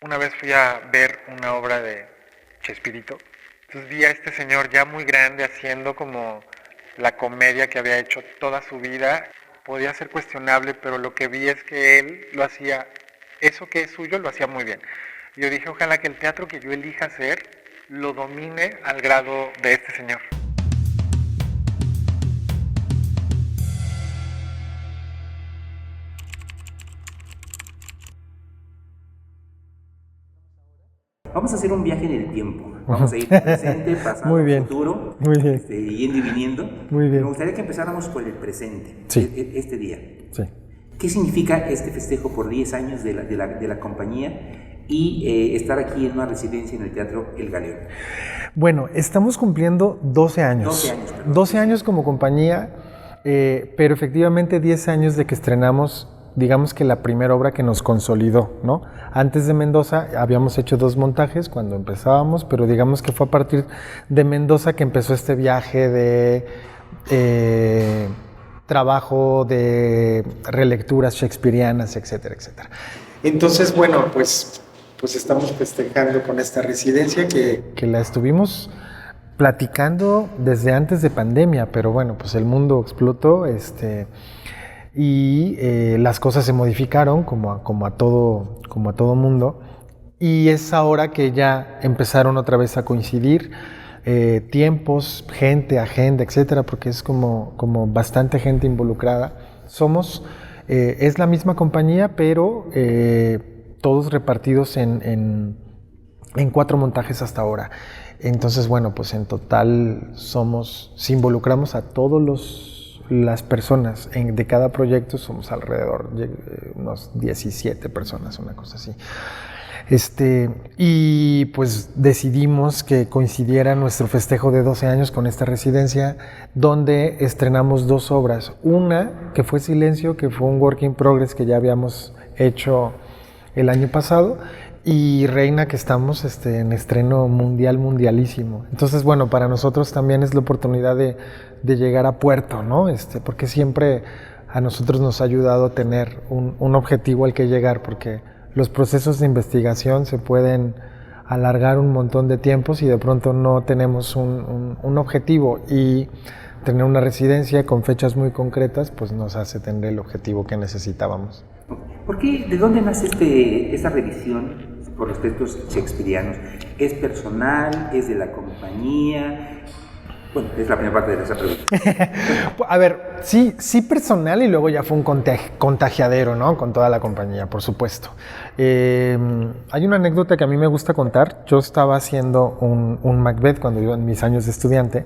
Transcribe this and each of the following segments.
Una vez fui a ver una obra de Chespirito, entonces vi a este señor ya muy grande haciendo como la comedia que había hecho toda su vida. Podía ser cuestionable, pero lo que vi es que él lo hacía, eso que es suyo lo hacía muy bien. Yo dije, ojalá que el teatro que yo elija hacer lo domine al grado de este señor. Vamos a hacer un viaje en el tiempo. Vamos a ir presente, pasado, Muy bien. futuro, Muy bien. Yendo y viniendo. Muy bien. Me gustaría que empezáramos por el presente, Sí. este día. Sí. ¿Qué significa este festejo por 10 años de la compañía y estar aquí en una residencia en el Teatro El Galeón? Bueno, estamos cumpliendo 12 años. 12 años, perdón. 12 años como compañía, pero efectivamente 10 años de que estrenamos, digamos que la primera obra que nos consolidó, ¿no? Antes de Mendoza habíamos hecho 2 montajes cuando empezábamos, pero digamos que fue a partir de Mendoza que empezó este viaje de trabajo, de relecturas shakespearianas, etcétera, etcétera. Entonces, bueno, pues estamos festejando con esta residencia que la estuvimos platicando desde antes de pandemia, pero bueno, pues el mundo explotó, y las cosas se modificaron como a todo mundo, y es ahora que ya empezaron otra vez a coincidir tiempos, gente, agenda, etcétera, porque es como bastante gente involucrada. Es la misma compañía, pero todos repartidos en 4 montajes hasta ahora. Entonces, bueno, pues en total si involucramos a todas las personas de cada proyecto, somos alrededor de unos 17 personas, una cosa así. Y pues decidimos que coincidiera nuestro festejo de 12 años con esta residencia, donde estrenamos 2 obras. Una que fue Silencio, que fue un work in progress que ya habíamos hecho el año pasado, y Reina, que estamos en estreno mundialísimo. Entonces, bueno, para nosotros también es la oportunidad de llegar a puerto, ¿no? Porque siempre a nosotros nos ha ayudado a tener un objetivo al que llegar, porque los procesos de investigación se pueden alargar un montón de tiempos y de pronto no tenemos un objetivo, y tener una residencia con fechas muy concretas pues nos hace tener el objetivo que necesitábamos. ¿Por qué? ¿De dónde nace esta revisión por los textos shakespearianos? ¿Es personal? ¿Es de la compañía? Bueno, es la primera parte de esa pregunta. A ver, sí personal, y luego ya fue un contagiadero, ¿no? Con toda la compañía, por supuesto. Hay una anécdota que a mí me gusta contar. Yo estaba haciendo un Macbeth cuando iba en mis años de estudiante,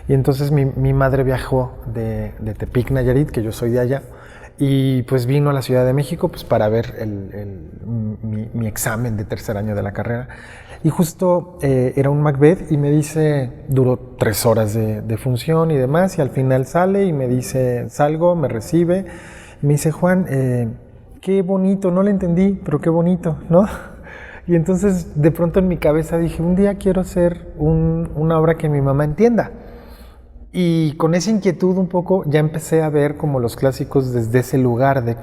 y entonces mi madre viajó de Tepic, Nayarit, que yo soy de allá, y pues vino a la Ciudad de México pues para ver mi examen de tercer año de la carrera. Y justo era un Macbeth, y me dice, duró 3 horas de función y demás, y al final sale y me dice, salgo, me recibe, y me dice, Juan, qué bonito, no le entendí, pero qué bonito, ¿no? Y entonces de pronto en mi cabeza dije, un día quiero hacer una obra que mi mamá entienda. Y con esa inquietud un poco ya empecé a ver como los clásicos desde ese lugar, de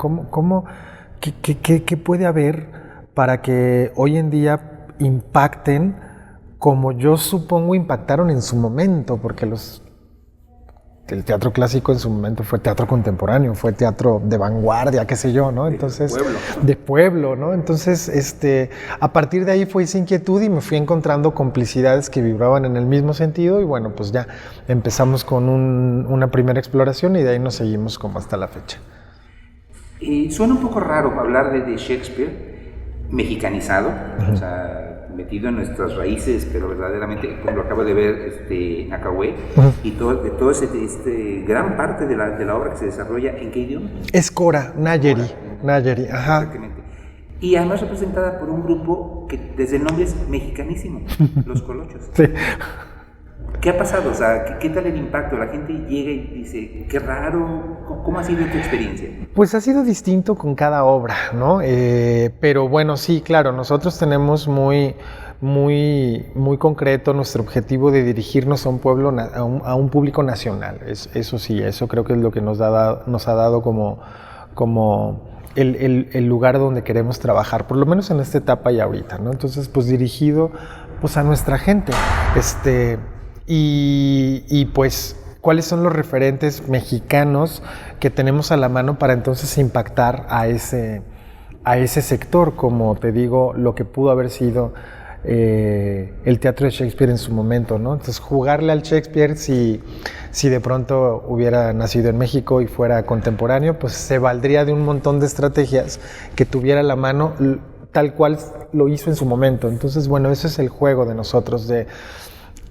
qué puede haber para que hoy en día impacten como yo supongo impactaron en su momento, porque el teatro clásico en su momento fue teatro contemporáneo, fue teatro de vanguardia, qué sé yo, ¿no? Entonces, de pueblo, ¿no? Entonces, a partir de ahí fue esa inquietud y me fui encontrando complicidades que vibraban en el mismo sentido, y bueno, pues ya empezamos con una primera exploración, y de ahí nos seguimos como hasta la fecha. Suena un poco raro hablar de Shakespeare mexicanizado, o sea, metido en nuestras raíces, pero verdaderamente, como lo acabo de ver, Nacahué, y todo ese gran parte de la obra que se desarrolla, ¿en qué idioma? Es Cora, Nayeri, ajá. Exactamente. Y además representada por un grupo que desde el nombre es mexicanísimo, Los Colochos. Sí. ¿Qué ha pasado? O sea, ¿qué tal el impacto? La gente llega y dice, qué raro. ¿Cómo ha sido tu experiencia? Pues ha sido distinto con cada obra, ¿no? Pero bueno, sí, claro, nosotros tenemos muy concreto nuestro objetivo de dirigirnos a un pueblo, a un público nacional. Eso sí, eso creo que es lo que nos ha dado como el lugar donde queremos trabajar, por lo menos en esta etapa y ahorita, ¿no? Entonces, pues dirigido pues a nuestra gente, y pues cuáles son los referentes mexicanos que tenemos a la mano para entonces impactar a ese sector, como te digo, lo que pudo haber sido el teatro de Shakespeare en su momento, ¿no? Entonces, jugarle al Shakespeare, si de pronto hubiera nacido en México y fuera contemporáneo, pues se valdría de un montón de estrategias que tuviera a la mano tal cual lo hizo en su momento. Entonces, bueno, ese es el juego de nosotros, de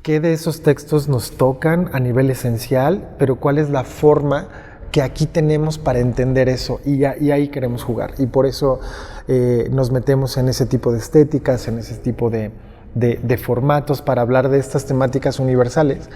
qué de esos textos nos tocan a nivel esencial, pero cuál es la forma que aquí tenemos para entender eso, y ahí queremos jugar, y por eso nos metemos en ese tipo de estéticas, en ese tipo de formatos para hablar de estas temáticas universales,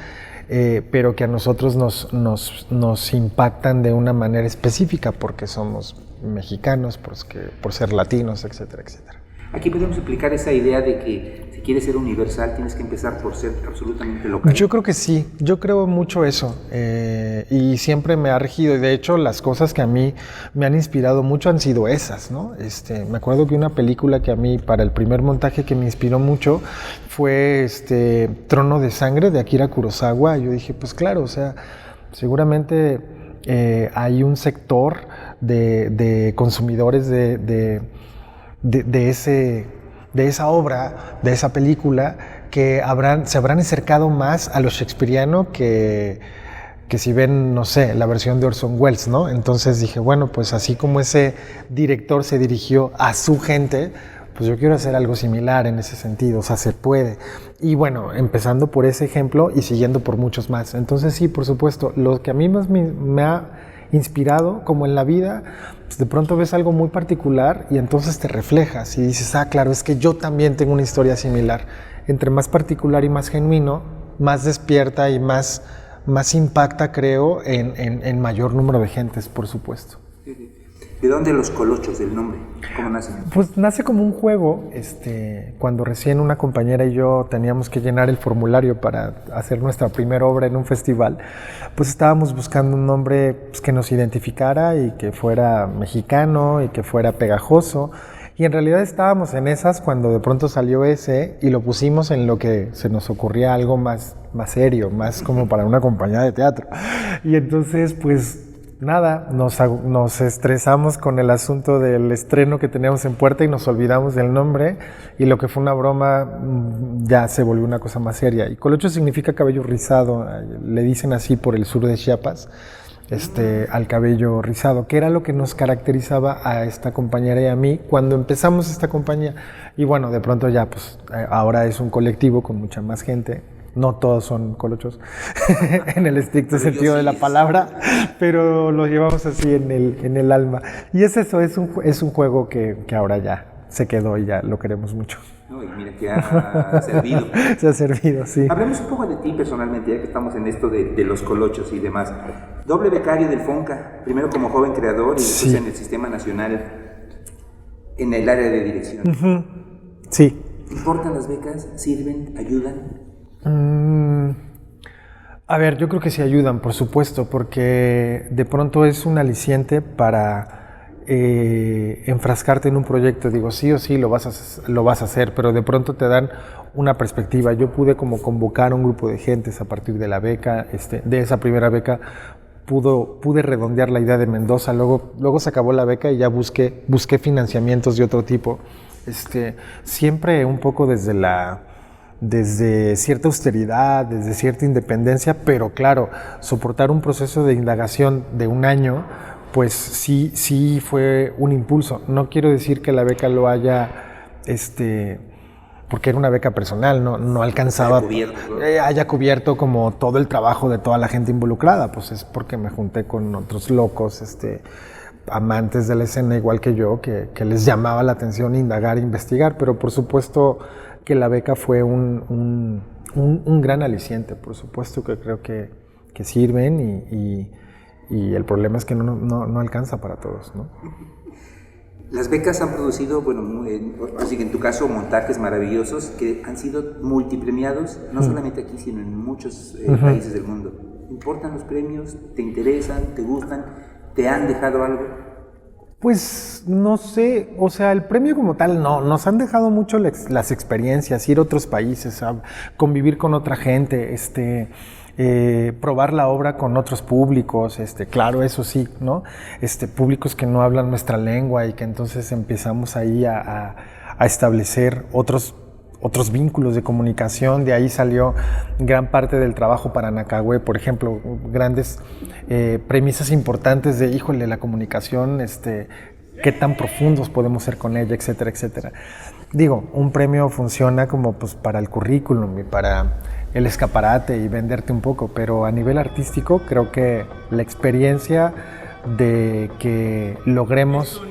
pero que a nosotros nos impactan de una manera específica porque somos mexicanos, por ser latinos, etcétera, etcétera. Aquí podemos explicar esa idea de que si quieres ser universal tienes que empezar por ser absolutamente local. Yo creo que sí, yo creo mucho eso, y siempre me ha regido, y de hecho las cosas que a mí me han inspirado mucho han sido esas, ¿no? Me acuerdo que una película que a mí, para el primer montaje, que me inspiró mucho fue Trono de Sangre, de Akira Kurosawa. Yo dije, pues claro, o sea, seguramente hay un sector de consumidores de esa obra, de esa película, que se habrán acercado más a lo shakespeariano que si ven, no sé, la versión de Orson Welles, ¿no? Entonces dije, bueno, pues así como ese director se dirigió a su gente, pues yo quiero hacer algo similar en ese sentido, o sea, se puede. Y bueno, empezando por ese ejemplo y siguiendo por muchos más. Entonces sí, por supuesto, lo que a mí más me ha inspirado, como en la vida, pues de pronto ves algo muy particular y entonces te reflejas y dices, claro, es que yo también tengo una historia similar. Entre más particular y más genuino, más despierta y más impacta, creo, en mayor número de gentes, por supuesto. ¿De dónde los colochos, del nombre? ¿Cómo nace? Pues nace como un juego. Cuando recién una compañera y yo teníamos que llenar el formulario para hacer nuestra primera obra en un festival, pues estábamos buscando un nombre, pues, que nos identificara y que fuera mexicano y que fuera pegajoso. Y en realidad estábamos en esas cuando de pronto salió ese y lo pusimos en lo que se nos ocurría, algo más serio, más como para una compañía de teatro. Y entonces, pues nada, nos estresamos con el asunto del estreno que teníamos en puerta y nos olvidamos del nombre, y lo que fue una broma ya se volvió una cosa más seria. Y colocho significa cabello rizado, le dicen así por el sur de Chiapas, al cabello rizado, que era lo que nos caracterizaba a esta compañera y a mí cuando empezamos esta compañía. Y bueno, de pronto ya, pues ahora es un colectivo con mucha más gente. No todos son colochos en el estricto sentido de la palabra, pero lo llevamos así en el alma. Y es eso, es un juego que ahora ya se quedó y ya lo queremos mucho. No, y mira que ha servido. Se ha servido, sí. Hablemos un poco de ti personalmente, ya que estamos en esto de los colochos y demás. Doble becario del FONCA, primero como joven creador y después en el Sistema Nacional, en el área de dirección. Uh-huh. Sí. ¿Importan las becas? ¿Sirven? ¿Ayudan? A ver, yo creo que sí ayudan, por supuesto, porque de pronto es un aliciente para enfrascarte en un proyecto. Digo, sí o sí lo vas a hacer, pero de pronto te dan una perspectiva. Yo pude como convocar a un grupo de gentes a partir de la beca, de esa primera beca. Pude redondear la idea de Mendoza, luego se acabó la beca y ya busqué financiamientos de otro tipo. Siempre un poco desde cierta austeridad, desde cierta independencia, pero claro, soportar un proceso de indagación de un año, pues sí fue un impulso. No quiero decir que la beca lo haya, porque era una beca personal, no alcanzaba, haya cubierto como todo el trabajo de toda la gente involucrada, pues es porque me junté con otros locos, amantes de la escena igual que yo, que les llamaba la atención indagar, investigar, pero por supuesto que la beca fue un gran aliciente, por supuesto que creo que sirven y el problema es que no alcanza para todos, ¿no? Las becas han producido, así que en tu caso, montajes maravillosos que han sido multipremiados, no solamente aquí, sino en muchos países del mundo. ¿Importan los premios? ¿Te interesan? ¿Te gustan? ¿Te han dejado algo? Pues no sé, o sea, el premio como tal no, nos han dejado mucho las experiencias, ir a otros países, a convivir con otra gente, probar la obra con otros públicos, claro, eso sí, ¿no? Públicos que no hablan nuestra lengua y que entonces empezamos ahí a establecer otros vínculos de comunicación. De ahí salió gran parte del trabajo para Nacagüe, por ejemplo, grandes premisas importantes de, híjole, la comunicación, qué tan profundos podemos ser con ella, etcétera, etcétera. Digo, un premio funciona como pues para el currículum y para el escaparate y venderte un poco, pero a nivel artístico creo que la experiencia de que logremos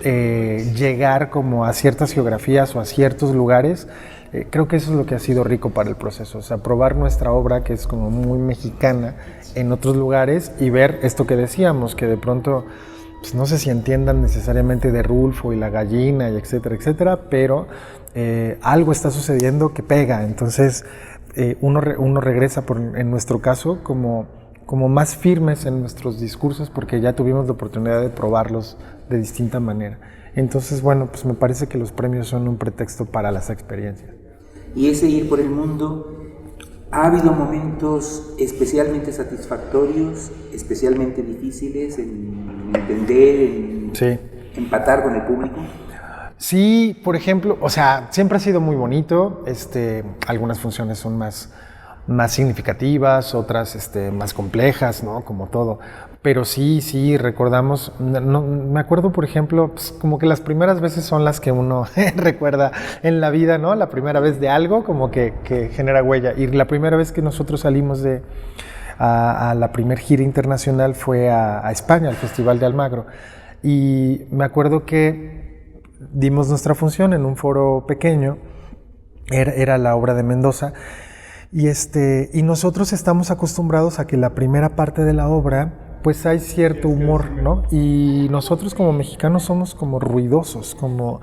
llegar como a ciertas geografías o a ciertos lugares, creo que eso es lo que ha sido rico para el proceso, o sea, probar nuestra obra que es como muy mexicana en otros lugares y ver esto que decíamos, que de pronto pues no sé si entiendan necesariamente de Rulfo y la gallina y etcétera, etcétera, pero algo está sucediendo que pega, entonces uno regresa en nuestro caso como más firmes en nuestros discursos porque ya tuvimos la oportunidad de probarlos de distinta manera. Entonces, bueno, pues me parece que los premios son un pretexto para las experiencias. Y ese ir por el mundo, ¿ha habido momentos especialmente satisfactorios, especialmente difíciles en entender, en sí. empatar con el público? Sí, por ejemplo, o sea, siempre ha sido muy bonito, algunas funciones son más significativas, otras más complejas, ¿no? Como todo. Pero sí, recordamos, no, me acuerdo, por ejemplo, pues, como que las primeras veces son las que uno recuerda en la vida, ¿no? La primera vez de algo, como que genera huella. Y la primera vez que nosotros salimos a la primer gira internacional fue a España, al Festival de Almagro. Y me acuerdo que dimos nuestra función en un foro pequeño, era la obra de Mendoza, y nosotros estamos acostumbrados a que la primera parte de la obra pues hay cierto humor, ¿no? Y nosotros como mexicanos somos como ruidosos, como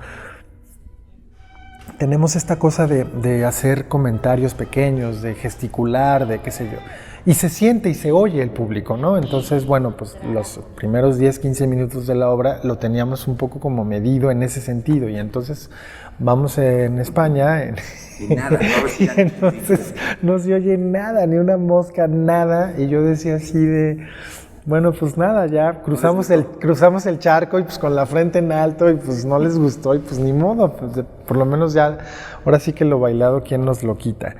tenemos esta cosa de hacer comentarios pequeños, de gesticular, de qué sé yo. Y se siente y se oye el público, ¿no? Entonces, bueno, pues los primeros 10, 15 minutos de la obra lo teníamos un poco como medido en ese sentido. Y entonces vamos en España y nada, y entonces no se oye nada, ni una mosca, nada. Y yo decía así de... Bueno, pues nada, ya cruzamos el charco y pues con la frente en alto y pues no les gustó y pues ni modo, pues por lo menos ya, ahora sí que lo bailado, ¿quién nos lo quita?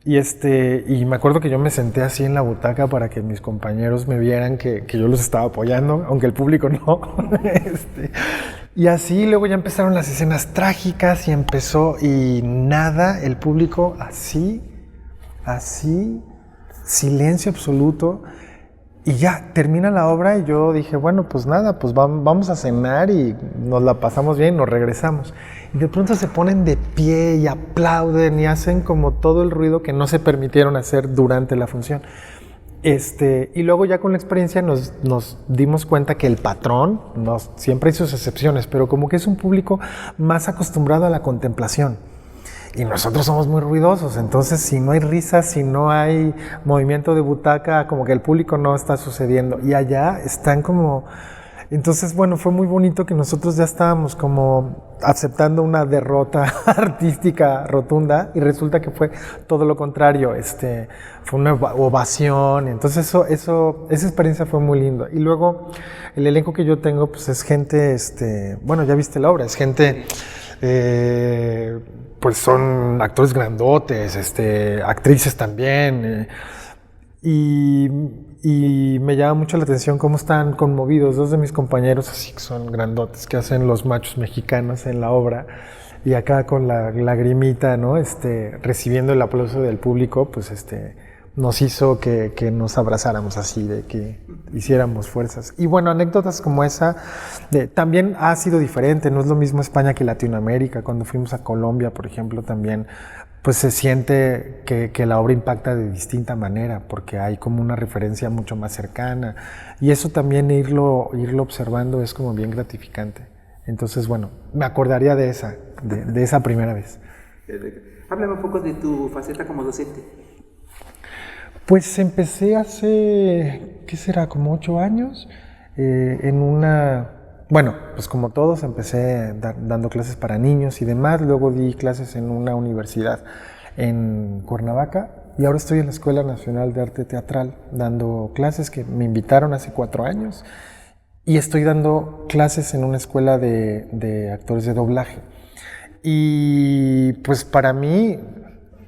Y me acuerdo que yo me senté así en la butaca para que mis compañeros me vieran que yo los estaba apoyando, aunque el público no. Y así luego ya empezaron las escenas trágicas y empezó y nada, el público así, silencio absoluto. Y ya, termina la obra y yo dije, bueno, pues nada, pues vamos a cenar y nos la pasamos bien y nos regresamos. Y de pronto se ponen de pie y aplauden y hacen como todo el ruido que no se permitieron hacer durante la función. Y luego ya con la experiencia nos dimos cuenta que el patrón, siempre hay sus excepciones, pero como que es un público más acostumbrado a la contemplación. Y nosotros somos muy ruidosos, entonces si no hay risas, si no hay movimiento de butaca, como que el público no está sucediendo. Y allá están como... Entonces, bueno, fue muy bonito que nosotros ya estábamos como aceptando una derrota artística rotunda y resulta que fue todo lo contrario, fue una ovación. Entonces esa experiencia fue muy linda. Y luego el elenco que yo tengo pues es gente, bueno, ya viste la obra, es gente... pues son actores grandotes, actrices también, y me llama mucho la atención cómo están conmovidos dos de mis compañeros, así que son grandotes, que hacen los machos mexicanos en la obra, y acá con la lagrimita, ¿no? Recibiendo el aplauso del público, pues nos hizo que nos abrazáramos así, de que hiciéramos fuerzas. Y bueno, anécdotas como esa, también ha sido diferente, no es lo mismo España que Latinoamérica. Cuando fuimos a Colombia, por ejemplo, también pues se siente que la obra impacta de distinta manera, porque hay como una referencia mucho más cercana, y eso también irlo observando es como bien gratificante. Entonces, bueno, me acordaría de esa primera vez. Háblame un poco de tu faceta como docente. Pues empecé hace, ¿qué será? Como 8 años, en una bueno, pues como todos empecé dando clases para niños y demás, luego di clases en una universidad en Cuernavaca y ahora estoy en la Escuela Nacional de Arte Teatral dando clases que me invitaron hace 4 años y estoy dando clases en una escuela de actores de doblaje. Y pues para mí,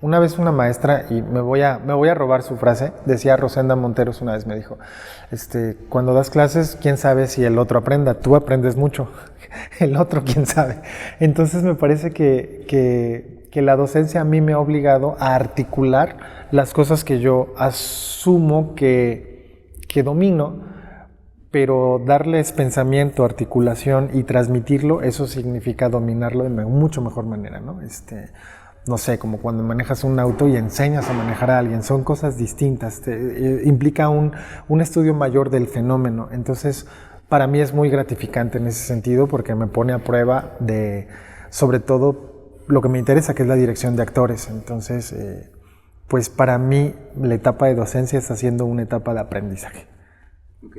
una vez una maestra, y me voy a robar su frase, decía Rosenda Monteros una vez, me dijo, cuando das clases, quién sabe si el otro aprenda, tú aprendes mucho, el otro quién sabe. Entonces me parece que la docencia a mí me ha obligado a articular las cosas que yo asumo que domino, pero darles pensamiento, articulación y transmitirlo, eso significa dominarlo de mucho mejor manera, ¿no? No sé, como cuando manejas un auto y enseñas a manejar a alguien, son cosas distintas, implica un estudio mayor del fenómeno. Entonces, para mí es muy gratificante en ese sentido porque me pone a prueba de, sobre todo, lo que me interesa, que es la dirección de actores. Entonces, pues para mí la etapa de docencia está siendo una etapa de aprendizaje. Ok.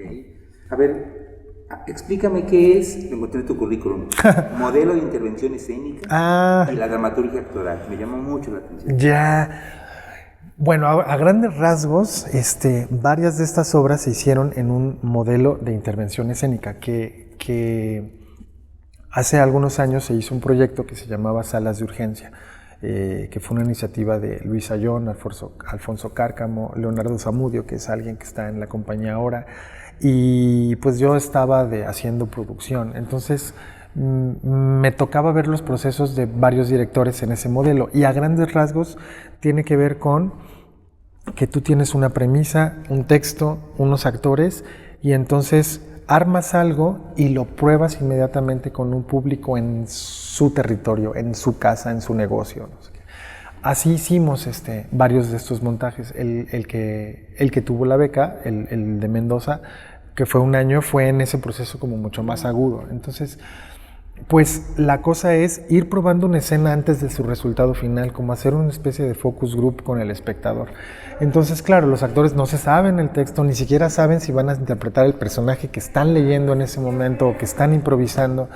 A ver, explícame qué es, lo encontré en tu currículum, modelo de intervención escénica y la dramaturgia actoral. Me llamó mucho la atención. Ya, bueno, a grandes rasgos, varias de estas obras se hicieron en un modelo de intervención escénica que hace algunos años se hizo un proyecto que se llamaba Salas de Urgencia, que fue una iniciativa de Luis Ayón, Alfonso Cárcamo, Leonardo Zamudio, que es alguien que está en la compañía ahora, y pues yo estaba haciendo producción. Entonces me tocaba ver los procesos de varios directores en ese modelo y a grandes rasgos tiene que ver con que tú tienes una premisa, un texto, unos actores y entonces armas algo y lo pruebas inmediatamente con un público en su territorio, en su casa, en su negocio. No sé qué. Así hicimos varios de estos montajes. El que tuvo la beca, el de Mendoza, que fue un año, fue en ese proceso como mucho más agudo. Entonces, pues la cosa es ir probando una escena antes de su resultado final, como hacer una especie de focus group con el espectador. Entonces, claro, los actores no se saben el texto, ni siquiera saben si van a interpretar el personaje que están leyendo en ese momento o que están improvisando.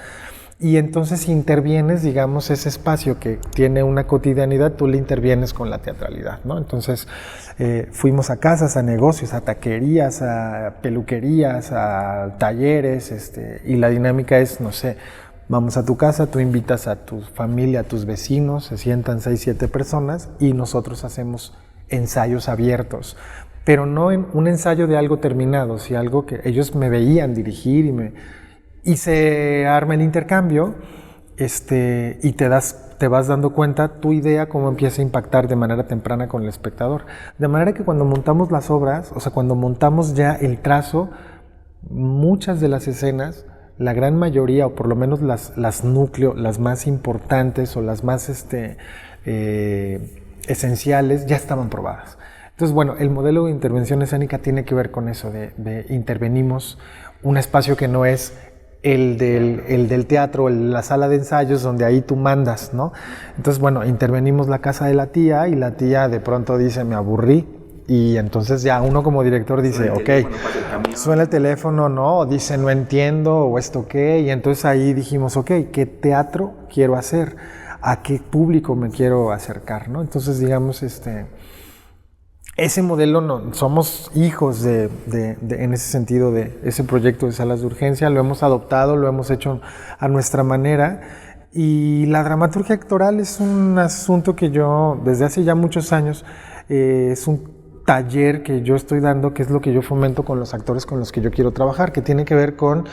Y entonces intervienes, digamos, ese espacio que tiene una cotidianidad, tú le intervienes con la teatralidad, ¿no? Entonces fuimos a casas, a negocios, a taquerías, a peluquerías, a talleres, y la dinámica es, no sé, vamos a tu casa, tú invitas a tu familia, a tus vecinos, se sientan 6, 7 personas y nosotros hacemos ensayos abiertos, pero no en un ensayo de algo terminado, sino algo que ellos me veían dirigir y se arma el intercambio y te vas dando cuenta tu idea cómo empieza a impactar de manera temprana con el espectador. De manera que cuando montamos las obras, o sea, cuando montamos ya el trazo, muchas de las escenas, la gran mayoría, o por lo menos las núcleo, las más importantes o las más esenciales, ya estaban probadas. Entonces, bueno, el modelo de intervención escénica tiene que ver con eso, de intervenimos un espacio que no es el del teatro, la sala de ensayos, donde ahí tú mandas, ¿no? Entonces, bueno, intervenimos la casa de la tía y la tía de pronto dice, me aburrí, y entonces ya uno como director dice, ok, suena el teléfono, ¿no? O dice, no entiendo, o esto qué, y entonces ahí dijimos, ok, ¿qué teatro quiero hacer? ¿A qué público me quiero acercar, ¿no? Entonces, digamos, ese modelo, no, somos hijos en ese sentido de ese proyecto de salas de urgencia, lo hemos adoptado, lo hemos hecho a nuestra manera y la dramaturgia actoral es un asunto que yo desde hace ya muchos años, es un taller que yo estoy dando, que es lo que yo fomento con los actores con los que yo quiero trabajar, que tiene que ver con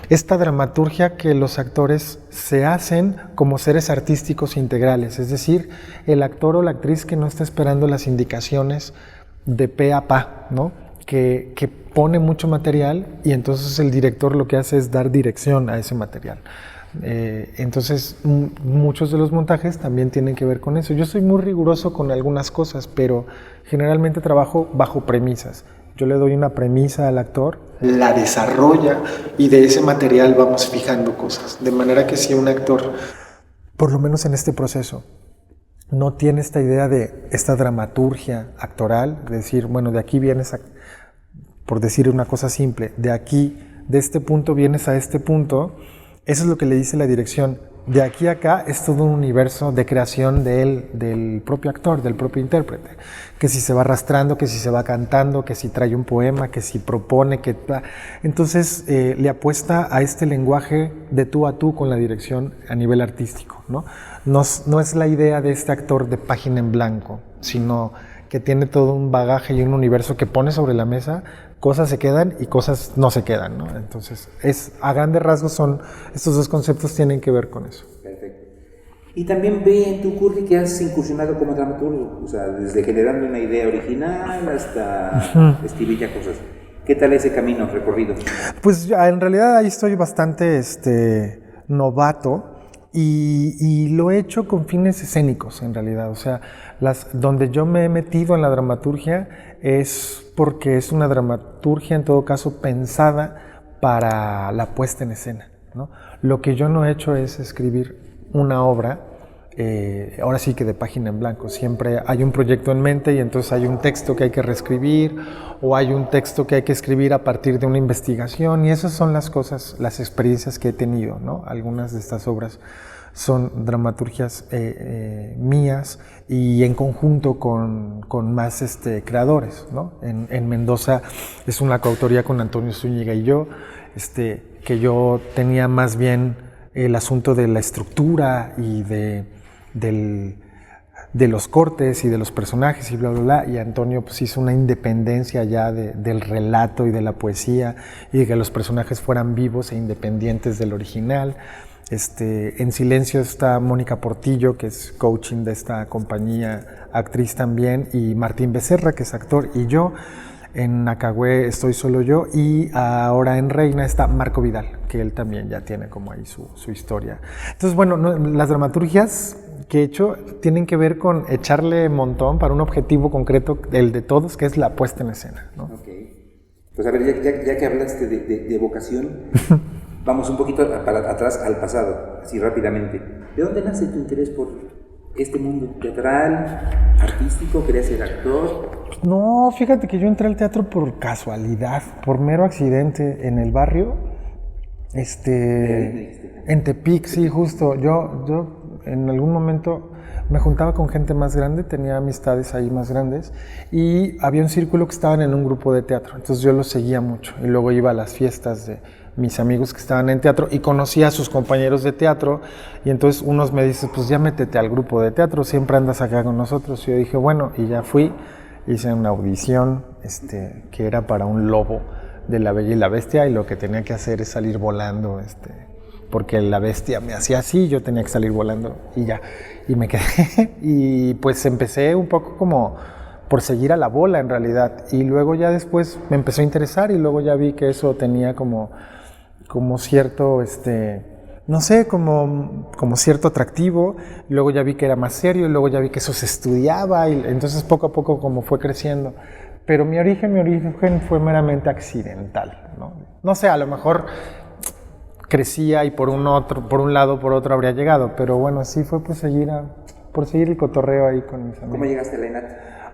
esta dramaturgia que los actores se hacen como seres artísticos integrales, es decir, el actor o la actriz que no está esperando las indicaciones de pe a pa, ¿no? Que pone mucho material y entonces el director lo que hace es dar dirección a ese material. Entonces muchos de los montajes también tienen que ver con eso. Yo soy muy riguroso con algunas cosas, pero generalmente trabajo bajo premisas. Yo le doy una premisa al actor, la desarrolla y de ese material vamos fijando cosas. De manera que si un actor, por lo menos en este proceso, no tiene esta idea de esta dramaturgia actoral, de decir, bueno, de aquí vienes, por decir una cosa simple, de aquí de este punto vienes a este punto, eso es lo que le dice la dirección. De aquí a acá es todo un universo de creación de él, del propio actor, del propio intérprete. Que si se va arrastrando, que si se va cantando, que si trae un poema, que si propone, que... Entonces le apuesta a este lenguaje de tú a tú con la dirección a nivel artístico, ¿no? No es la idea de este actor de página en blanco, sino que tiene todo un bagaje y un universo que pone sobre la mesa. Cosas se quedan y cosas no se quedan, ¿no? Entonces, a grandes rasgos estos dos conceptos tienen que ver con eso. Perfecto. Y también ve en tu curry que has incursionado como dramaturgo, o sea, desde generando una idea original hasta escribir ya cosas. ¿Qué tal ese camino recorrido? Pues en realidad ahí estoy bastante novato. Y lo he hecho con fines escénicos, en realidad. O sea, donde yo me he metido en la dramaturgia es porque es una dramaturgia, en todo caso, pensada para la puesta en escena, ¿no? Lo que yo no he hecho es escribir una obra, ahora sí que de página en blanco. Siempre hay un proyecto en mente y entonces hay un texto que hay que reescribir o hay un texto que hay que escribir a partir de una investigación, y esas son las cosas, las experiencias que he tenido, ¿no? Algunas de estas obras son dramaturgias mías y en conjunto con más creadores, ¿no? En Mendoza es una coautoría con Antonio Zúñiga y yo, que yo tenía más bien el asunto de la estructura y de los cortes y de los personajes y bla, bla, bla, y Antonio pues hizo una independencia ya del relato y de la poesía y de que los personajes fueran vivos e independientes del original. En Silencio está Mónica Portillo, que es coaching de esta compañía, actriz también, y Martín Becerra, que es actor, y yo. En Nacahué estoy solo yo, y ahora en Reina está Marco Vidal, que él también ya tiene como ahí su historia. Entonces, bueno, las dramaturgias que he hecho tienen que ver con echarle montón para un objetivo concreto, el de todos, que es la puesta en escena, ¿no? Ok. Pues a ver, ya que hablaste de vocación, vamos un poquito atrás al pasado, así rápidamente. ¿De dónde nace tu interés por este mundo teatral, artístico? ¿Querías ser actor? No, fíjate que yo entré al teatro por casualidad, por mero accidente en el barrio. En Tepic, sí, justo. Yo en algún momento me juntaba con gente más grande, tenía amistades ahí más grandes, y había un círculo que estaban en un grupo de teatro, entonces yo los seguía mucho, y luego iba a las fiestas de mis amigos que estaban en teatro y conocía a sus compañeros de teatro, y entonces unos me dicen, pues ya métete al grupo de teatro, siempre andas acá con nosotros. Y yo dije, bueno, y ya fui, hice una audición que era para un lobo de La Bella y la Bestia, y lo que tenía que hacer es salir volando, porque la bestia me hacía así, yo tenía que salir volando, y ya, y me quedé, y pues empecé un poco como por seguir a la bola en realidad, y luego ya después me empezó a interesar, y luego ya vi que eso tenía como cierto, no sé, como cierto atractivo, y luego ya vi que era más serio, y luego ya vi que eso se estudiaba, y entonces poco a poco como fue creciendo. Pero mi origen fue meramente accidental, ¿no? No sé, a lo mejor crecía y por un lado, por otro habría llegado, pero bueno, sí fue por seguir el cotorreo ahí con mis amigos. ¿Cómo llegaste a la ENAT?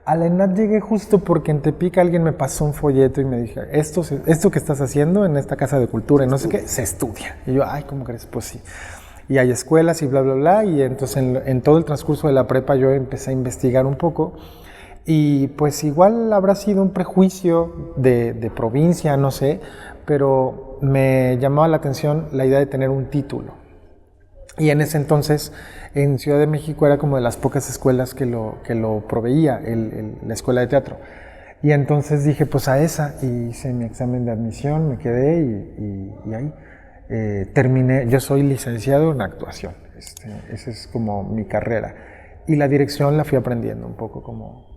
A la ENAT llegué justo porque en Tepic alguien me pasó un folleto y me dije, esto que estás haciendo en esta casa de cultura y no sé qué, se estudia. Y yo, ay, ¿cómo crees? Pues sí. Y hay escuelas y bla, bla, bla, y entonces en todo el transcurso de la prepa yo empecé a investigar un poco, y pues igual habrá sido un prejuicio de provincia, no sé, pero me llamaba la atención la idea de tener un título. Y en ese entonces, en Ciudad de México era como de las pocas escuelas que lo proveía, la escuela de teatro. Y entonces dije, pues a esa, y hice mi examen de admisión, me quedé y ahí terminé. Yo soy licenciado en actuación, esa es como mi carrera. Y la dirección la fui aprendiendo un poco,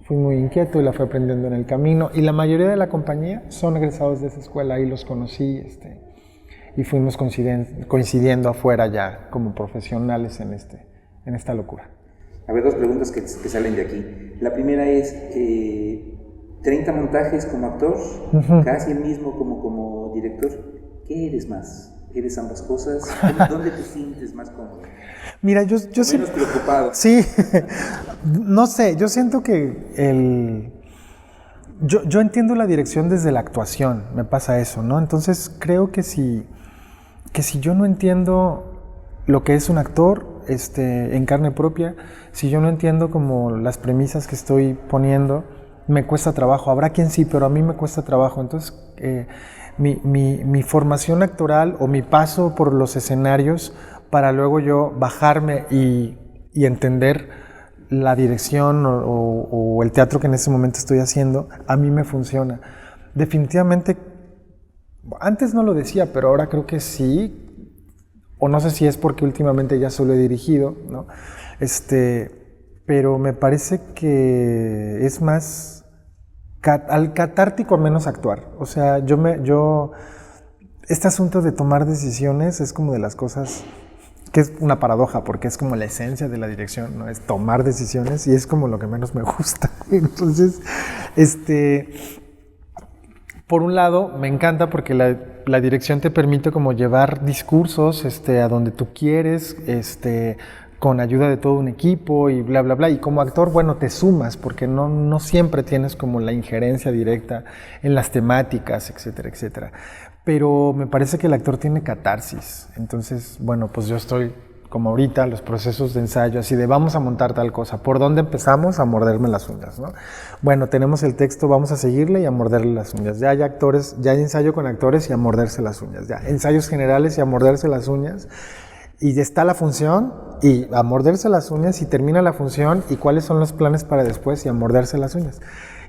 fui muy inquieto y la fui aprendiendo en el camino. Y la mayoría de la compañía son egresados de esa escuela, ahí los conocí, y fuimos coincidiendo afuera ya como profesionales en esta locura. A ver, dos preguntas que salen de aquí. La primera es, 30 montajes como actor, casi el mismo como director. ¿Qué eres más? ¿Eres ambas cosas? ¿Dónde te sientes más cómodo? Mira, yo menos preocupado. Sí, no sé, yo siento que yo entiendo la dirección desde la actuación, me pasa eso, ¿no? Entonces creo que si yo no entiendo lo que es un actor en carne propia, si yo no entiendo como las premisas que estoy poniendo, me cuesta trabajo. Habrá quien sí, pero a mí me cuesta trabajo. Entonces, mi formación actoral o mi paso por los escenarios para luego yo bajarme y entender la dirección o el teatro que en ese momento estoy haciendo, a mí me funciona. Definitivamente, antes no lo decía, pero ahora creo que sí, o no sé si es porque últimamente ya solo he dirigido, ¿no? Pero me parece que es más catártico menos actuar. O sea, este asunto de tomar decisiones es como de las cosas que es una paradoja, porque es como la esencia de la dirección, ¿no? Es tomar decisiones y es como lo que menos me gusta. Entonces, por un lado, me encanta porque la dirección te permite como llevar discursos a donde tú quieres, con ayuda de todo un equipo y bla, bla, bla. Y como actor, bueno, te sumas porque no siempre tienes como la injerencia directa en las temáticas, etcétera, etcétera. Pero me parece que el actor tiene catarsis. Entonces, bueno, pues yo estoy como ahorita, los procesos de ensayo, así de vamos a montar tal cosa. ¿Por dónde empezamos? A morderme las uñas, ¿no? Bueno, tenemos el texto, vamos a seguirle y a morderle las uñas. Ya hay actores, ya hay ensayo con actores y a morderse las uñas. Ya, ensayos generales y a morderse las uñas. Y ya está la función y a morderse las uñas y termina la función y cuáles son los planes para después y a morderse las uñas.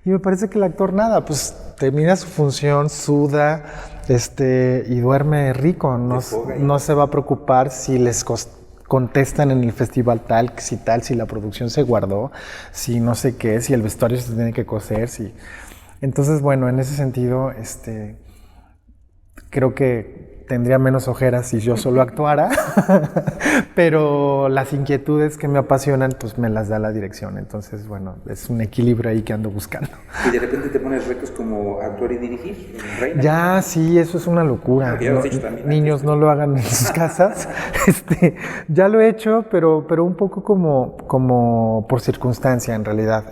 Y me parece que el actor nada, pues termina su función, suda, y duerme rico. No se va a preocupar si les contestan en el festival tal, si la producción se guardó, si no sé qué, si el vestuario se tiene que coser, si... Entonces, bueno, en ese sentido, creo que tendría menos ojeras si yo solo actuara, pero las inquietudes que me apasionan, pues me las da la dirección. Entonces, bueno, es un equilibrio ahí que ando buscando. ¿Y de repente te pones retos como actuar y dirigir en Reina? Ya, sí, eso es una locura. No, niños, no lo hagan en sus casas. Ya lo he hecho, pero un poco como por circunstancia, en realidad.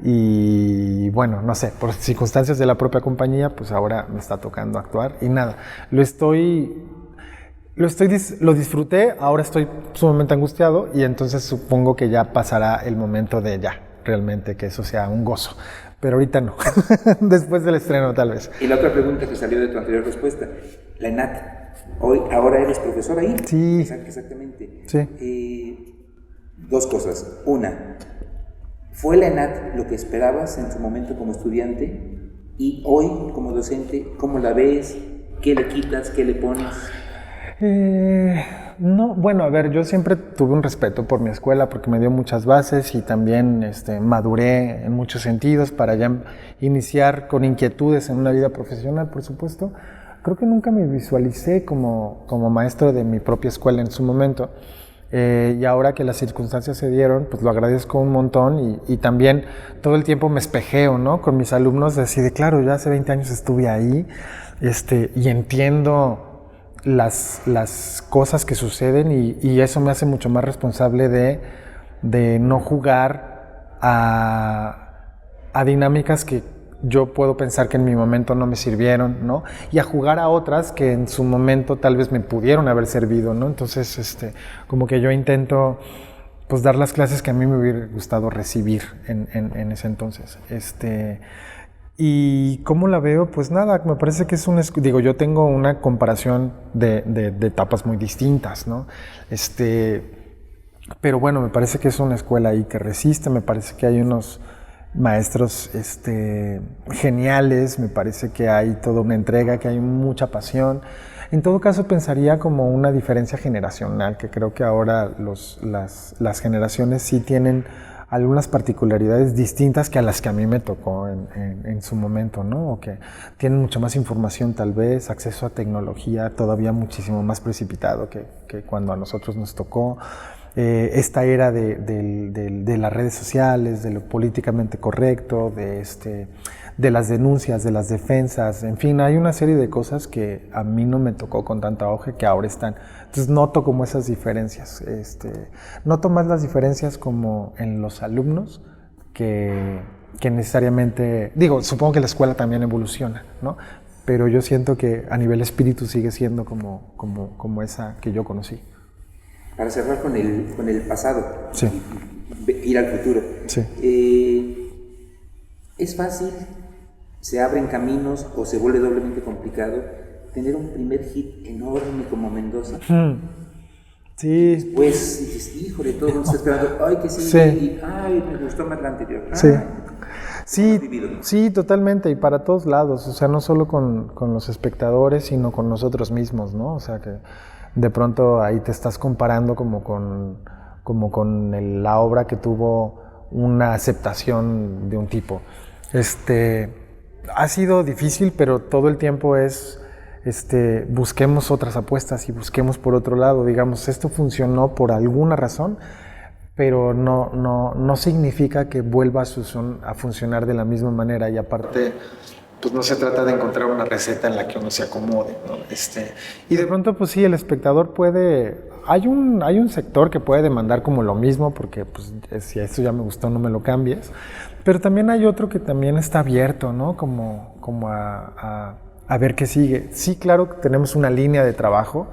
Y bueno, no sé, por circunstancias de la propia compañía, pues ahora me está tocando actuar y nada, lo disfruté, ahora estoy sumamente angustiado y entonces supongo que ya pasará el momento de ya, realmente que eso sea un gozo, pero ahorita no, después del estreno tal vez. Y la otra pregunta que salió de tu anterior respuesta, la ENAT, ahora eres profesor ahí. Sí. Exactamente. Sí. Dos cosas, una, ¿fue la ENAT lo que esperabas en su momento como estudiante? Y hoy, como docente, ¿cómo la ves? ¿Qué le quitas? ¿Qué le pones? No, bueno, a ver, yo siempre tuve un respeto por mi escuela porque me dio muchas bases y también maduré en muchos sentidos para ya iniciar con inquietudes en una vida profesional, por supuesto. Creo que nunca me visualicé como maestro de mi propia escuela en su momento. Y ahora que las circunstancias se dieron, pues lo agradezco un montón y también todo el tiempo me espejeo, ¿no? Con mis alumnos, así de claro, ya hace 20 años estuve ahí y entiendo las cosas que suceden y eso me hace mucho más responsable de no jugar a dinámicas que yo puedo pensar que en mi momento no me sirvieron, ¿no? Y a jugar a otras que en su momento tal vez me pudieron haber servido, ¿no? Entonces, como que yo intento, pues, dar las clases que a mí me hubiera gustado recibir en ese entonces. ¿Y cómo la veo? Pues nada, me parece que es yo tengo una comparación de etapas muy distintas, ¿no? Pero bueno, me parece que es una escuela ahí que resiste, me parece que hay unos maestros geniales, me parece que hay toda una entrega, que hay mucha pasión. En todo caso pensaría como una diferencia generacional, que creo que ahora las generaciones sí tienen algunas particularidades distintas que a las que a mí me tocó en su momento, ¿no? O que tienen mucha más información tal vez, acceso a tecnología todavía muchísimo más precipitado que cuando a nosotros nos tocó. Esta era de las redes sociales, de lo políticamente correcto, de las denuncias, de las defensas, en fin, hay una serie de cosas que a mí no me tocó con tanta auge que ahora están. Entonces noto como esas diferencias, noto más las diferencias como en los alumnos que que necesariamente, digo, supongo que la escuela también evoluciona, ¿no? Pero yo siento que a nivel espíritu sigue siendo como esa que yo conocí. Para cerrar con el pasado, sí. Ir al futuro. Sí. ¿Es fácil, se abren caminos o se vuelve doblemente complicado tener un primer hit enorme como Mendoza? Sí. Después dices, híjole, todo el mundo está esperando, ay, que sí, sí. Y ay, me gustó más la anterior. Sí, totalmente, y para todos lados, o sea, no solo con los espectadores, sino con nosotros mismos, ¿no? O sea, que de pronto ahí te estás comparando como con la obra que tuvo una aceptación de un tipo. Ha sido difícil, pero todo el tiempo es, busquemos otras apuestas y busquemos por otro lado, digamos, esto funcionó por alguna razón, pero no significa que vuelva a funcionar de la misma manera, y aparte pues no se trata de encontrar una receta en la que uno se acomode, ¿no? Y de pronto pues sí, el espectador hay un sector que puede demandar como lo mismo, porque pues si esto ya me gustó no me lo cambies, pero también hay otro que también está abierto, ¿no? Como a ver qué sigue. Sí, claro que tenemos una línea de trabajo.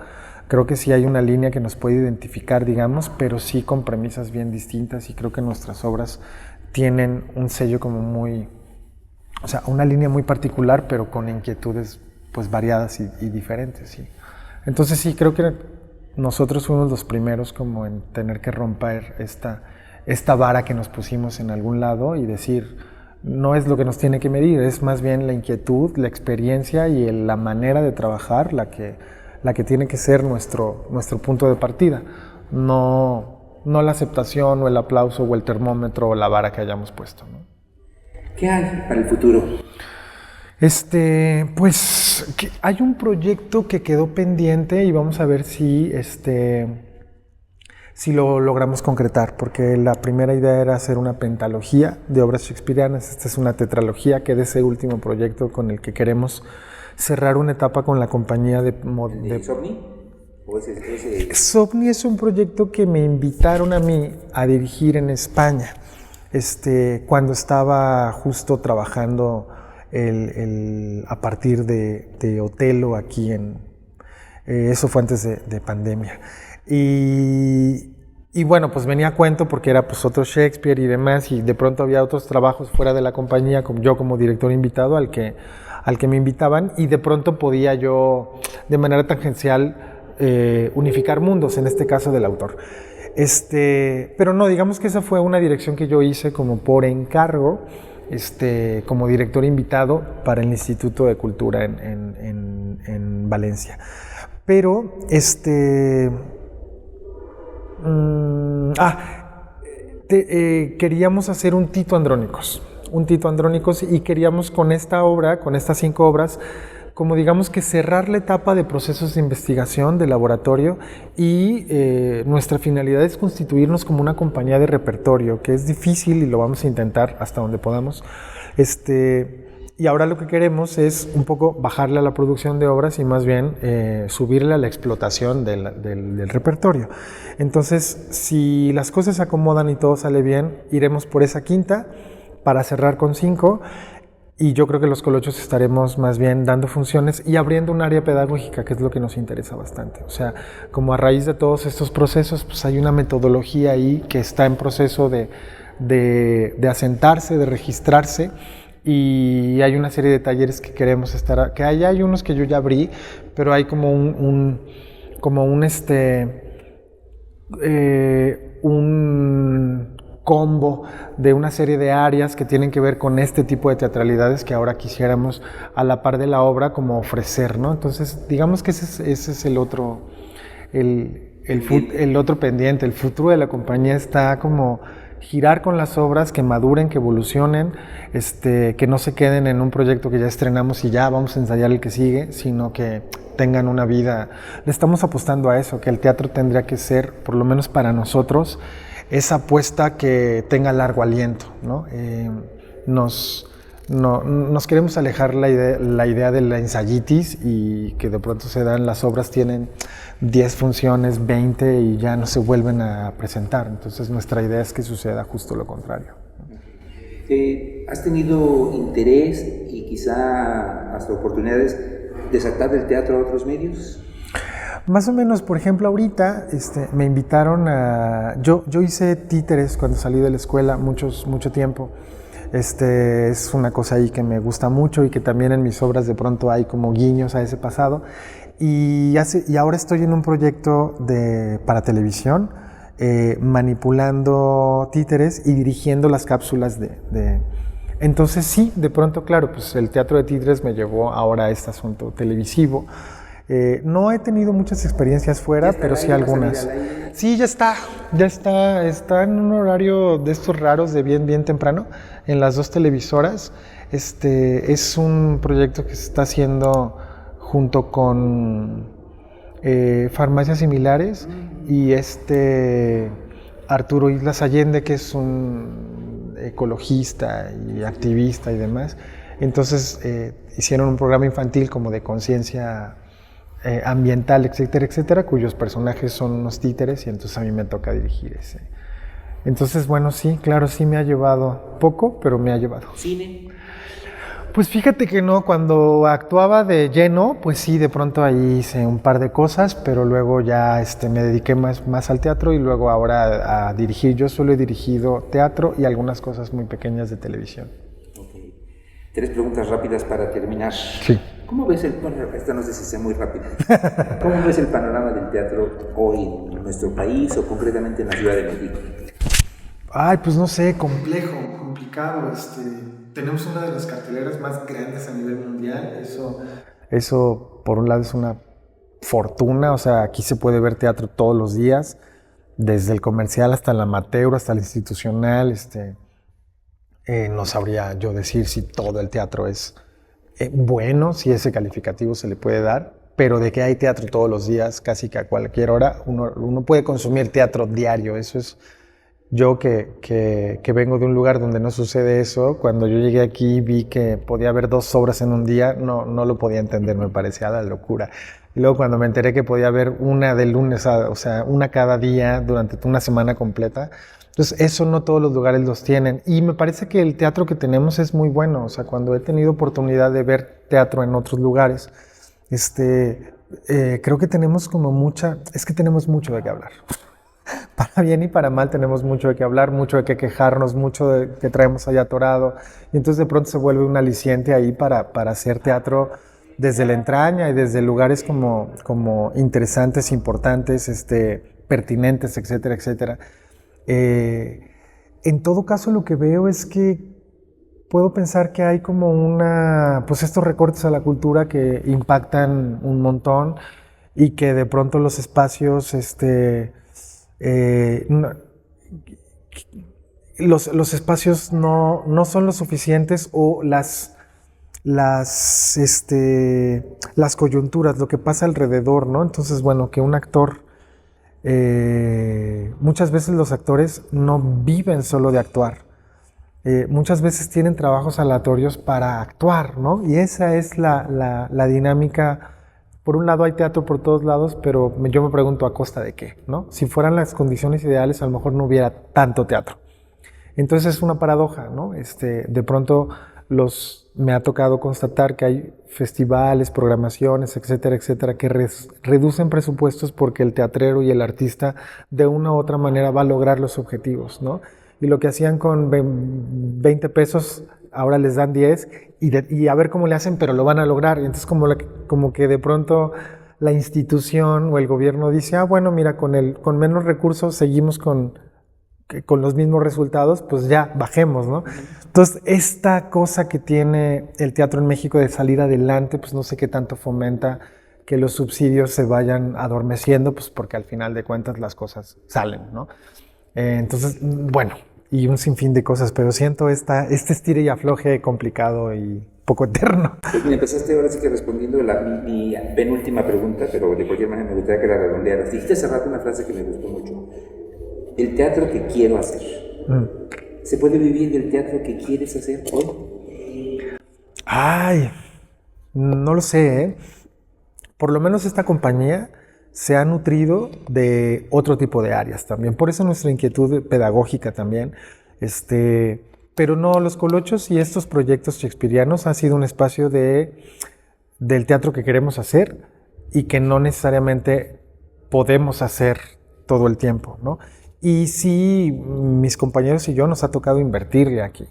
Creo que sí hay una línea que nos puede identificar, digamos, pero sí con premisas bien distintas, y creo que nuestras obras tienen un sello como o sea, una línea muy particular, pero con inquietudes pues variadas y diferentes, sí. Entonces sí, creo que nosotros fuimos los primeros como en tener que romper esta vara que nos pusimos en algún lado y decir, no es lo que nos tiene que medir, es más bien la inquietud, la experiencia y la manera de trabajar la que tiene que ser nuestro punto de partida, no la aceptación o el aplauso o el termómetro o la vara que hayamos puesto, ¿no? ¿Qué hay para el futuro? Pues hay un proyecto que quedó pendiente y vamos a ver si lo logramos concretar, porque la primera idea era hacer una pentalogía de obras shakespearianas. Esta es una tetralogía, que es ese último proyecto con el que queremos cerrar una etapa con la compañía de ¿Sovni? ¿O Sovni es un proyecto que me invitaron a mí a dirigir en España, cuando estaba justo trabajando a partir de Otelo aquí eso fue antes de pandemia. Y bueno, pues venía a cuento porque era pues otro Shakespeare y demás, y de pronto había otros trabajos fuera de la compañía, yo como director invitado al que me invitaban, y de pronto podía yo de manera tangencial unificar mundos, en este caso del autor. Pero no, digamos que esa fue una dirección que yo hice como por encargo, como director invitado para el Instituto de Cultura en Valencia. Pero, queríamos hacer un Tito Andrónicos, y queríamos con esta obra, con estas 5 obras, como digamos que cerrar la etapa de procesos de investigación, de laboratorio, y nuestra finalidad es constituirnos como una compañía de repertorio, que es difícil y lo vamos a intentar hasta donde podamos. Y ahora lo que queremos es un poco bajarle a la producción de obras y más bien subirle a la explotación del repertorio. Entonces, si las cosas se acomodan y todo sale bien, iremos por esa quinta para cerrar con 5. Y yo creo que los colochos estaremos más bien dando funciones y abriendo un área pedagógica, que es lo que nos interesa bastante. O sea, como a raíz de todos estos procesos, pues hay una metodología ahí que está en proceso de asentarse, de registrarse, y hay una serie de talleres que queremos que hay unos que yo ya abrí, pero hay como un combo de una serie de áreas que tienen que ver con este tipo de teatralidades que ahora quisiéramos, a la par de la obra, como ofrecer, ¿no? Entonces, digamos que ese es el otro, el otro pendiente. El futuro de la compañía está como girar con las obras, que maduren, que evolucionen, que no se queden en un proyecto que ya estrenamos y ya vamos a ensayar el que sigue, sino que tengan una vida. Le estamos apostando a eso, que el teatro tendría que ser, por lo menos para nosotros, esa apuesta que tenga largo aliento, ¿no? Nos queremos alejar la idea de la ensayitis, y que de pronto se dan, las obras tienen 10 funciones, 20 y ya no se vuelven a presentar. Entonces nuestra idea es que suceda justo lo contrario. ¿Has tenido interés y quizá hasta oportunidades de sacar del teatro a otros medios? Más o menos, por ejemplo, ahorita me invitaron a... Yo hice títeres cuando salí de la escuela mucho tiempo. Es una cosa ahí que me gusta mucho y que también en mis obras de pronto hay como guiños a ese pasado. Y ahora estoy en un proyecto para televisión, manipulando títeres y dirigiendo las cápsulas Entonces sí, de pronto, claro, pues el teatro de títeres me llevó ahora a este asunto televisivo. No he tenido muchas experiencias fuera, pero sí algunas. Sí, ya está en un horario de estos raros de bien temprano, en las 2 televisoras. Es un proyecto que se está haciendo junto con Farmacias Similares y Arturo Islas Allende, que es un ecologista y activista y demás. Entonces hicieron un programa infantil como de conciencia ambiental, etcétera, cuyos personajes son unos títeres y entonces a mí me toca dirigir ese. Entonces, bueno, sí, claro, sí me ha llevado poco, pero me ha llevado. ¿Cine? Pues fíjate que no, cuando actuaba de lleno, pues sí, de pronto ahí hice un par de cosas, pero luego ya me dediqué más al teatro y luego ahora a dirigir. Yo solo he dirigido teatro y algunas cosas muy pequeñas de televisión. Okay. 3 preguntas rápidas para terminar. Sí. ¿Cómo ves esta no sé si sea muy rápida. ¿Cómo ves el panorama del teatro hoy en nuestro país o concretamente en la Ciudad de México? Ay, pues no sé, complicado. Tenemos una de las carteleras más grandes a nivel mundial. Eso por un lado es una fortuna, o sea, aquí se puede ver teatro todos los días, desde el comercial hasta el amateur, hasta el institucional. No sabría yo decir si todo el teatro es bueno, si ese calificativo se le puede dar, pero de que hay teatro todos los días, casi que a cualquier hora, uno puede consumir teatro diario. Eso es... Yo que vengo de un lugar donde no sucede eso, cuando yo llegué aquí vi que podía haber 2 obras en un día, no lo podía entender, me parecía la locura. Y luego cuando me enteré que podía haber una de lunes, o sea, una cada día durante una semana completa, entonces eso no todos los lugares los tienen. Y me parece que el teatro que tenemos es muy bueno, o sea, cuando he tenido oportunidad de ver teatro en otros lugares, creo que tenemos tenemos mucho de qué hablar. Para bien y para mal tenemos mucho de qué hablar, mucho de qué quejarnos, mucho de que traemos allá atorado. Y entonces de pronto se vuelve un aliciente ahí para hacer teatro desde la entraña y desde lugares como interesantes, importantes, pertinentes, etcétera. En todo caso, lo que veo es que puedo pensar que hay como pues estos recortes a la cultura que impactan un montón y que de pronto los espacios, los espacios no son lo suficientes o las coyunturas, lo que pasa alrededor, ¿no? Entonces, bueno, que un actor, muchas veces los actores no viven solo de actuar, muchas veces tienen trabajos aleatorios para actuar, ¿no? Y esa es la dinámica. Por un lado hay teatro por todos lados, pero yo me pregunto ¿a costa de qué? ¿No? Si fueran las condiciones ideales, a lo mejor no hubiera tanto teatro. Entonces es una paradoja, ¿no? De pronto me ha tocado constatar que hay festivales, programaciones, etcétera, que reducen presupuestos porque el teatrero y el artista de una u otra manera va a lograr los objetivos, ¿no? Y lo que hacían con 20 pesos, ahora les dan 10 y a ver cómo le hacen, pero lo van a lograr. Y entonces como que de pronto la institución o el gobierno dice, bueno, mira, con menos recursos seguimos con los mismos resultados, pues ya, bajemos, ¿no? Entonces, esta cosa que tiene el teatro en México de salir adelante, pues no sé qué tanto fomenta que los subsidios se vayan adormeciendo, pues porque al final de cuentas las cosas salen, ¿no? Entonces, bueno, y un sinfín de cosas, pero siento este estire y afloje complicado y poco eterno. Pues me empezaste ahora sí que respondiendo mi penúltima pregunta, pero de cualquier manera me gustaría que la redondearas. Dijiste hace rato una frase que me gustó mucho. El teatro que quiero hacer. ¿Se puede vivir del teatro que quieres hacer hoy? Ay, no lo sé, ¿eh? Por lo menos esta compañía se ha nutrido de otro tipo de áreas también. Por eso nuestra inquietud pedagógica también. Pero no, Los Colochos y estos proyectos shakespearianos han sido un espacio del teatro que queremos hacer y que no necesariamente podemos hacer todo el tiempo, ¿no? Y sí, mis compañeros y yo nos ha tocado invertirle aquí.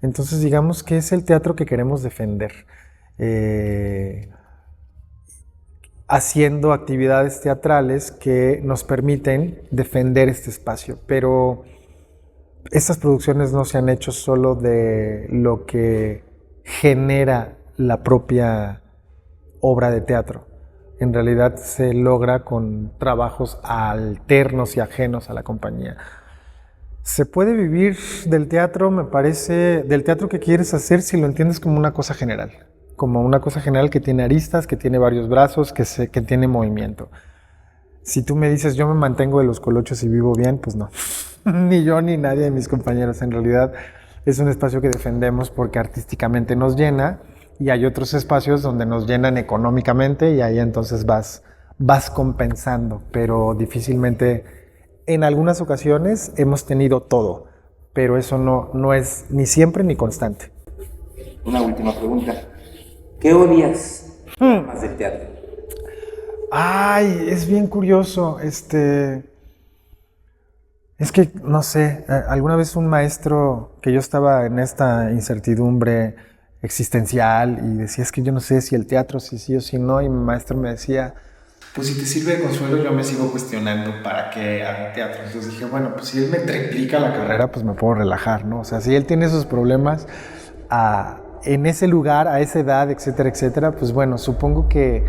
Entonces, digamos que es el teatro que queremos defender. Haciendo actividades teatrales que nos permiten defender este espacio. Pero estas producciones no se han hecho solo de lo que genera la propia obra de teatro. En realidad se logra con trabajos alternos y ajenos a la compañía. Se puede vivir del teatro, me parece, del teatro que quieres hacer si lo entiendes como una cosa general. Como una cosa general que tiene aristas, que tiene varios brazos, que tiene movimiento. Si tú me dices, yo me mantengo de Los Colochos y vivo bien, pues no. Ni yo ni nadie de mis compañeros. En realidad es un espacio que defendemos porque artísticamente nos llena y hay otros espacios donde nos llenan económicamente y ahí entonces vas compensando. Pero difícilmente, en algunas ocasiones hemos tenido todo, pero eso no es ni siempre ni constante. Una última pregunta. ¿Qué odias más del teatro? Ay, es bien curioso. Es que, no sé, alguna vez un maestro que yo estaba en esta incertidumbre existencial y decía, es que yo no sé si el teatro, si sí o si no, y mi maestro me decía, pues si te sirve de consuelo, yo me sigo cuestionando para qué hago teatro. Entonces dije, bueno, pues si él me triplica la carrera, pues me puedo relajar, ¿no? O sea, si él tiene esos problemas en ese lugar, a esa edad, etcétera, etcétera, pues bueno, supongo que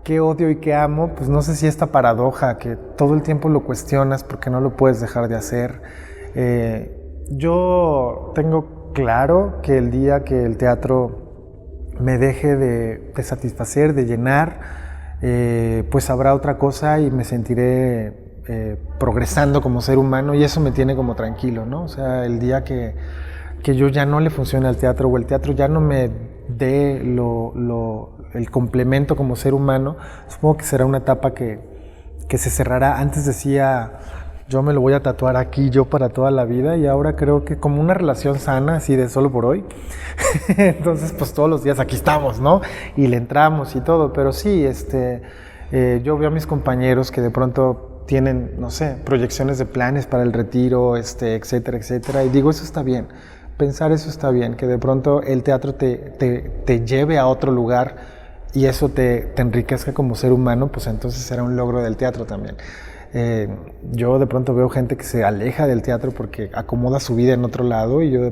qué odio y qué amo, pues no sé si esta paradoja que todo el tiempo lo cuestionas porque no lo puedes dejar de hacer. Yo tengo claro que el día que el teatro me deje de satisfacer, de llenar, pues habrá otra cosa y me sentiré progresando como ser humano y eso me tiene como tranquilo, ¿no? O sea, el día que yo ya no le funcione al teatro o el teatro ya no me dé el complemento como ser humano, supongo que será una etapa que se cerrará. Antes decía, yo me lo voy a tatuar aquí, yo para toda la vida, y ahora creo que como una relación sana, así de solo por hoy. Entonces, pues todos los días aquí estamos, ¿no? Y le entramos y todo, pero sí, yo veo a mis compañeros que de pronto tienen, no sé, proyecciones de planes para el retiro, etcétera, etcétera, y digo, eso está bien. Pensar eso está bien, que de pronto el teatro te lleve a otro lugar y eso te enriquezca como ser humano, pues entonces será un logro del teatro también. Yo de pronto veo gente que se aleja del teatro porque acomoda su vida en otro lado y yo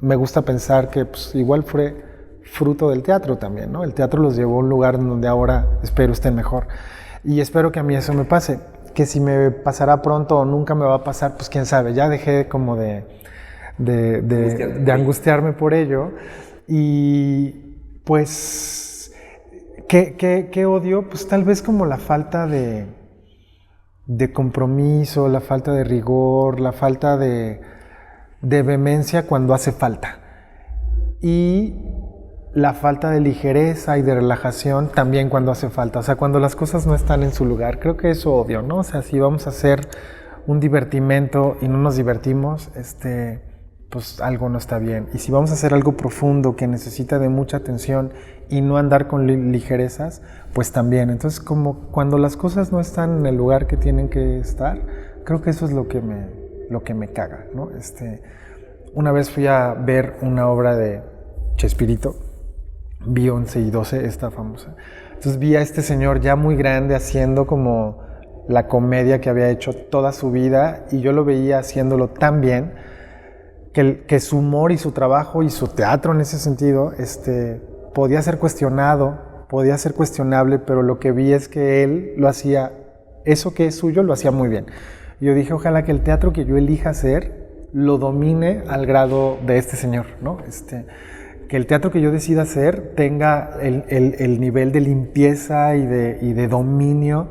me gusta pensar que pues, igual fue fruto del teatro también, ¿no? El teatro los llevó a un lugar donde ahora espero estén mejor y espero que a mí eso me pase, que si me pasará pronto o nunca me va a pasar, pues quién sabe, ya dejé como de angustiarme por ello y pues ¿qué odio? Pues tal vez como la falta de compromiso, la falta de rigor, la falta de vehemencia cuando hace falta y la falta de ligereza y de relajación también cuando hace falta, o sea, cuando las cosas no están en su lugar, creo que eso odio, ¿no? O sea, si vamos a hacer un divertimento y no nos divertimos, pues algo no está bien. Y si vamos a hacer algo profundo que necesita de mucha atención y no andar con ligerezas, pues también. Entonces, como cuando las cosas no están en el lugar que tienen que estar, creo que eso es lo que me caga, ¿no? Una vez fui a ver una obra de Chespirito, vi 11 y 12, esta famosa. Entonces vi a este señor ya muy grande haciendo como la comedia que había hecho toda su vida y yo lo veía haciéndolo tan bien que su humor y su trabajo y su teatro en ese sentido podía ser cuestionado, podía ser cuestionable, pero lo que vi es que él lo hacía, eso que es suyo lo hacía muy bien. Yo dije, ojalá que el teatro que yo elija hacer lo domine al grado de este señor, ¿no? Que el teatro que yo decida hacer tenga el nivel de limpieza y de dominio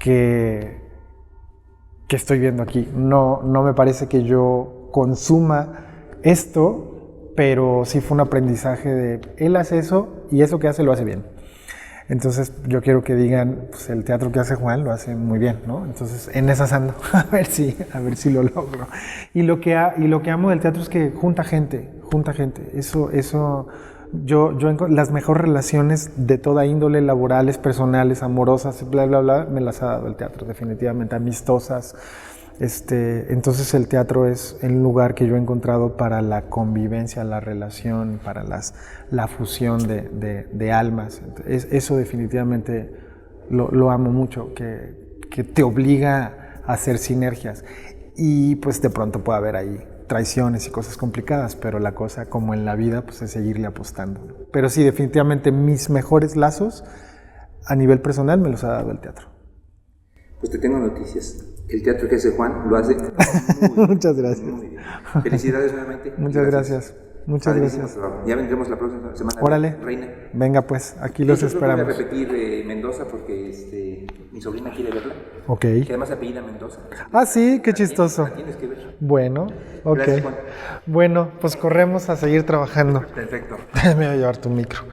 que estoy viendo aquí. No me parece que yo consuma esto, pero sí fue un aprendizaje de él hace eso y eso que hace lo hace bien. Entonces yo quiero que digan, pues el teatro que hace Juan lo hace muy bien, ¿no? Entonces en esas ando, a ver si lo logro. Y lo que amo del teatro es que junta gente. Las mejores relaciones de toda índole, laborales, personales, amorosas, bla, bla, bla, me las ha dado el teatro, definitivamente, amistosas. Entonces el teatro es el lugar que yo he encontrado para la convivencia, la relación, para la fusión de almas. Eso definitivamente lo amo mucho, que te obliga a hacer sinergias. Y pues de pronto puede haber ahí traiciones y cosas complicadas, pero la cosa, como en la vida, pues es seguirle apostando, ¿no? Pero sí, definitivamente mis mejores lazos a nivel personal me los ha dado el teatro. Pues te tengo noticias. El teatro que hace Juan lo hace muy bien. Muchas gracias. Muy bien. Felicidades nuevamente. Muchas gracias. Muchas gracias. Ya vendremos la próxima semana. Órale. Reina. Venga pues, aquí los esperamos. Voy a repetir Mendoza porque mi sobrina quiere verla. Ok. Que además apellida Mendoza. Ah, sí, qué chistoso. La tienes que ver. Bueno, ok. Gracias, Juan. Bueno, pues corremos a seguir trabajando. Perfecto. Me voy a llevar tu micro.